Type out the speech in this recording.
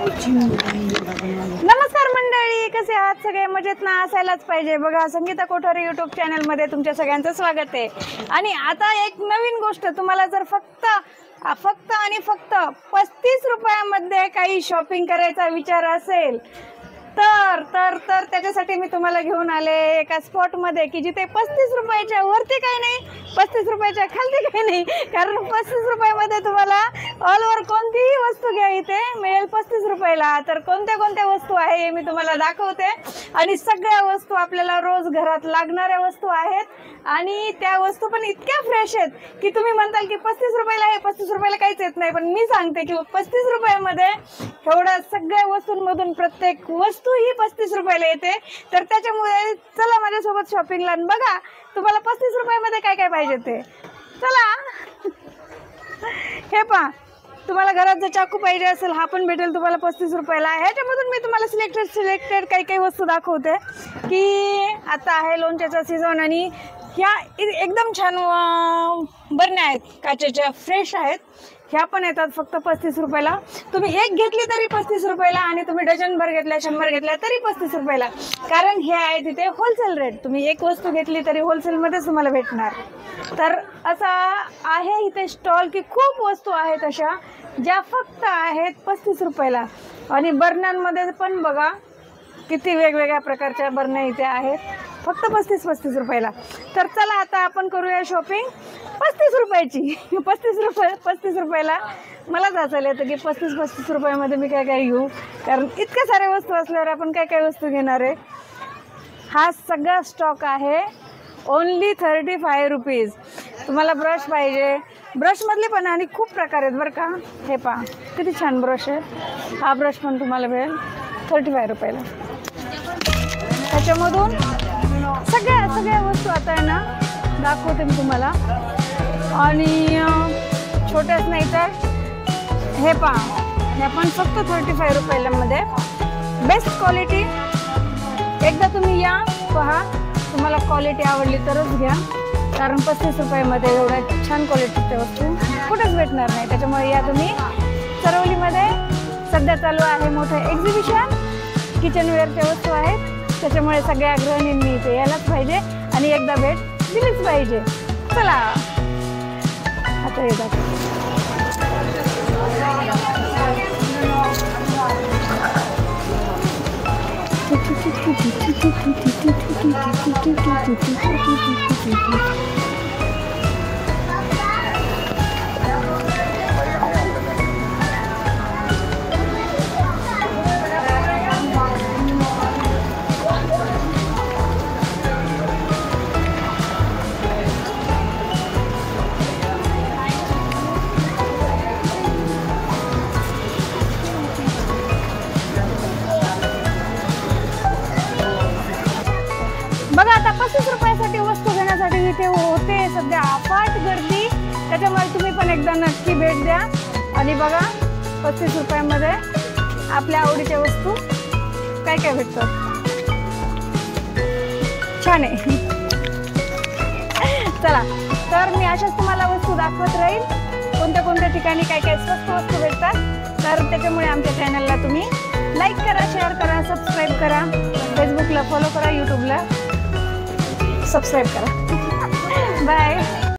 नमस्कार मंडळी, कसे आहात सगळे? मजेत ना? असायलाच पाहिजे. बघा, संगीता कोठारे यूट्यूब चॅनल मध्ये तुमच्या सगळ्यांचं स्वागत आहे. आणि आता एक नवीन गोष्ट, तुम्हाला जर फक्त आणि फक्त 35 रुपयामध्ये काही शॉपिंग करायचा विचार असेल तर त्याच्यासाठी मी तुम्हाला घेऊन आले एका स्पॉट मध्ये की जिथे 35 रुपयाच्या वरती काही नाही, 35 रुपयाच्या खाली काही नाही. कारण 35 रुपयामध्ये तुम्हाला ऑल ओव्हर कोणतीही वस्तू घ्या इथे मिळेल 35 रुपयाला. तर कोणत्या कोणत्या वस्तू आहे हे मी तुम्हाला दाखवते. आणि सगळ्या वस्तू आपल्याला रोज घरात लागणाऱ्या वस्तू आहेत आणि त्या वस्तू पण इतक्या फ्रेश आहेत की तुम्ही म्हणताल की 35 रुपयाला आहे, 35 रुपयाला काहीच येत नाही. पण मी सांगते की 35 रुपयामध्ये एवढ्या सगळ्या वस्तूंमधून प्रत्येक वस्तू ही 35 रुपयाला येते. तर त्याच्यामुळे चला माझ्यासोबत शॉपिंगला, बघा तुम्हाला 35 रुपयामध्ये काय काय पाहिजे ते. चला. हे पहा, तुम्हाला घरात जर चाकू पाहिजे असेल हा पण भेटेल तुम्हाला 35 रुपयाला. ह्याच्यामधून मी तुम्हाला सिलेक्टेड काही वस्तू दाखवते की आता आहे लोणच्याचा सीझन आणि ह्या एकदम छान बरण्या आहेत, काचेच्या, फ्रेश आहेत. ह्या पण येतात फक्त 35 रुपयाला. तुम्ही एक घेतली तरी 35 रुपयाला आणि तुम्ही डझनभर घेतल्या, 100 घेतल्या तरी 35 रुपयाला. कारण हे आहे तिथे होलसेल रेट. तुम्ही एक वस्तू घेतली तरी होलसेलमध्येच तुम्हाला भेटणार. तर असा आहे इथे स्टॉल की खूप वस्तू आहेत अशा ज्या फक्त आहेत 35 रुपयाला. आणि बरण्यांमध्ये पण बघा किती वेगवेगळ्या प्रकारच्या बरण्या इथे आहेत फक्त 35 रुपयाला. तर चला आता आपण करूया शॉपिंग 35 रुपयाची. 35 रुपयाला मलाच हसायला येतं की 35 रुपयामध्ये मी काय काय घेऊ. कारण इतक्या साऱ्या वस्तू असल्यावर आपण काय काय वस्तू घेणार आहे. हा सगळा स्टॉक आहे ओनली 35 रुपीज. तुम्हाला ब्रश पाहिजे, ब्रशमधले पण आणि खूप प्रकार आहेत बरं का. हे पहा किती छान ब्रश आहे. हा ब्रश पण तुम्हाला मिळेल 35 रुपयाला. त्याच्यामधून सगळ्या वस्तू आता आहे ना दाखवते मी तुम्हाला. आणि छोट्याच नाही तर हे पहा, हे पण फक्त 35 रुपयामध्ये बेस्ट क्वालिटी. एकदा तुम्ही या, पहा, तुम्हाला क्वालिटी आवडली तरच घ्या. कारण 35 रुपयामध्ये एवढ्या छान क्वालिटीच्या वस्तू कुठेच भेटणार नाही. त्याच्यामुळे या तुम्ही. चरवलीमध्ये सध्या चालू आहे मोठं एक्झिबिशन, किचनवेअरच्या वस्तू आहेत. त्याच्यामुळे सगळ्या गृहिणींनी इथे यायलाच पाहिजे आणि एकदा भेट दिलीच पाहिजे. चला आता येतात. बघा आता 35 रुपयासाठी वस्तू घेण्यासाठी इथे होते सध्या अफाट गर्दी. त्याच्यामुळे तुम्ही पण एकदा नक्की भेट द्या आणि बघा 35 रुपयामध्ये आपल्या आवडीच्या वस्तू काय काय भेटतात. छान आहे. चला, तर मी अशाच तुम्हाला वस्तू दाखवत राहील कोणत्या कोणत्या ठिकाणी काय काय स्वस्त वस्तू भेटतात. तर त्याच्यामुळे आमच्या चॅनलला तुम्ही लाईक करा, शेअर करा, सबस्क्राईब करा, फेसबुकला फॉलो करा, यूट्यूबला सबस्क्राईब करा. बाय.